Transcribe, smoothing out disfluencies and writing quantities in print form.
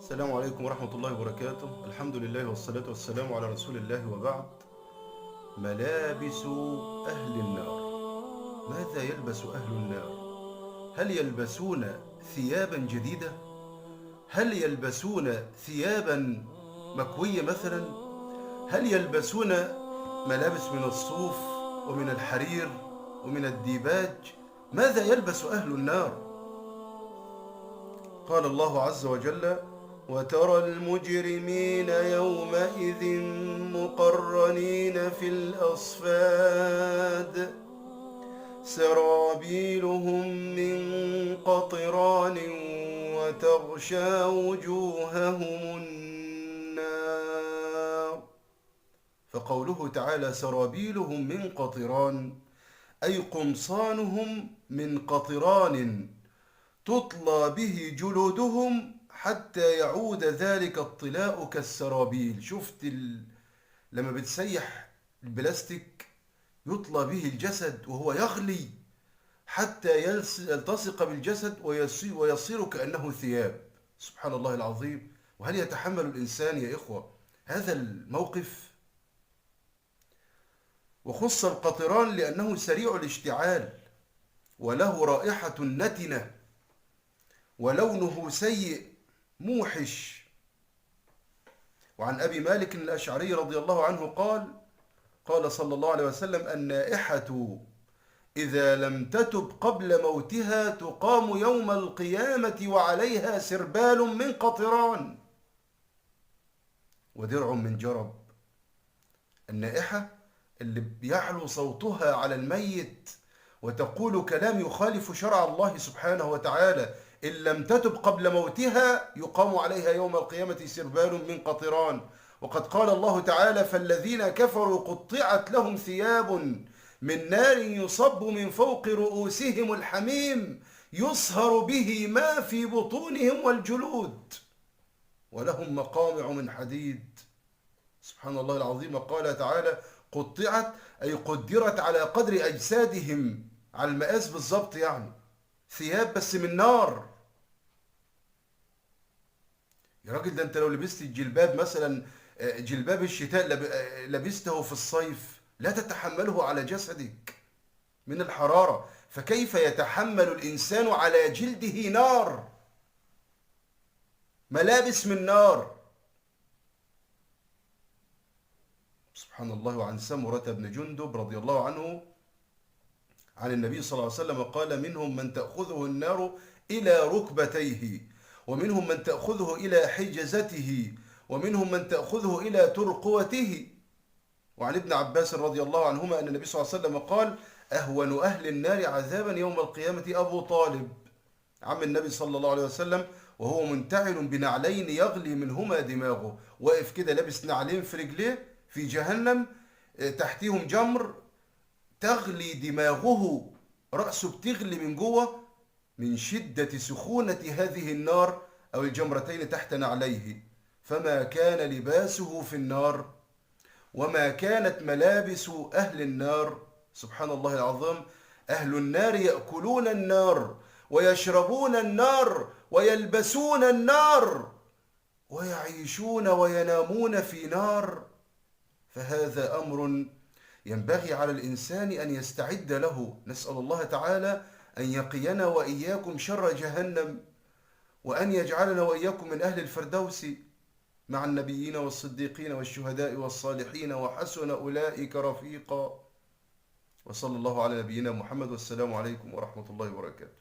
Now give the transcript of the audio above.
السلام عليكم ورحمة الله وبركاته. الحمد لله والصلاة والسلام على رسول الله، وبعد. ملابس أهل النار. ماذا يلبس أهل النار؟ هل يلبسون ثيابا جديدة؟ هل يلبسون ثيابا مكوية مثلا؟ هل يلبسون ملابس من الصوف ومن الحرير ومن الديباج؟ ماذا يلبس أهل النار؟ قال الله عز وجل: وترى المجرمين يومئذ مقرنين في الأصفاد سرابيلهم من قطران وتغشى وجوههم النار. فقوله تعالى سرابيلهم من قطران أي قمصانهم من قطران تطلى به جلودهم حتى يعود ذلك الطلاء كالسرابيل. شفت لما بتسيح البلاستيك يطلى به الجسد وهو يغلي حتى يلتصق بالجسد ويصير كأنه ثياب. سبحان الله العظيم. وهل يتحمل الإنسان يا إخوة هذا الموقف؟ وخص القطران لأنه سريع الاشتعال وله رائحة نتنة ولونه سيء موحش. وعن أبي مالك الأشعري رضي الله عنه قال صلى الله عليه وسلم: النائحة إذا لم تتب قبل موتها تقام يوم القيامة وعليها سربال من قطران ودرع من جرب. النائحة اللي بيعلو صوتها على الميت وتقول كلام يخالف شرع الله سبحانه وتعالى، إن لم تتب قبل موتها يقام عليها يوم القيامة سربال من قطران. وقد قال الله تعالى: فالذين كفروا قطعت لهم ثياب من نار يصب من فوق رؤوسهم الحميم يصهر به ما في بطونهم والجلود ولهم مقامع من حديد. سبحان الله العظيم. قال تعالى: قطعت أي قدرت على قدر أجسادهم، على المقاس بالظبط، يعني ثياب بس من نار. يا راجل ده انت لو لبست الجلباب مثلا، جلباب الشتاء لبسته في الصيف لا تتحمله على جسدك من الحرارة، فكيف يتحمل الإنسان على جلده نار؟ ملابس من نار. سبحان الله. وعن سمرة بن جندب رضي الله عنه عن النبي صلى الله عليه وسلم قال: منهم من تأخذه النار إلى ركبتيه، ومنهم من تأخذه إلى حجزته، ومنهم من تأخذه إلى ترقوته. وعن ابن عباس رضي الله عنهما أن النبي صلى الله عليه وسلم قال: أهون أهل النار عذابا يوم القيامة أبو طالب، عم النبي صلى الله عليه وسلم، وهو منتعل بنعلين يغلي منهما دماغه، واقف كده لابس نعلين في رجليه في جهنم، تحتيهم جمر تغلي دماغه، رأسه بتغلي من جوه من شدة سخونة هذه النار أو الجمرتين تحت نعليه. فما كان لباسه في النار وما كانت ملابس أهل النار. سبحان الله العظيم. أهل النار يأكلون النار ويشربون النار ويلبسون النار ويعيشون وينامون في نار. فهذا أمر ينبغي على الإنسان أن يستعد له. نسأل الله تعالى أن يقينا وإياكم شر جهنم، وأن يجعلنا وإياكم من أهل الفردوس مع النبيين والصديقين والشهداء والصالحين، وحسن أولئك رفيقا. وصلى الله على نبينا محمد، والسلام عليكم ورحمة الله وبركاته.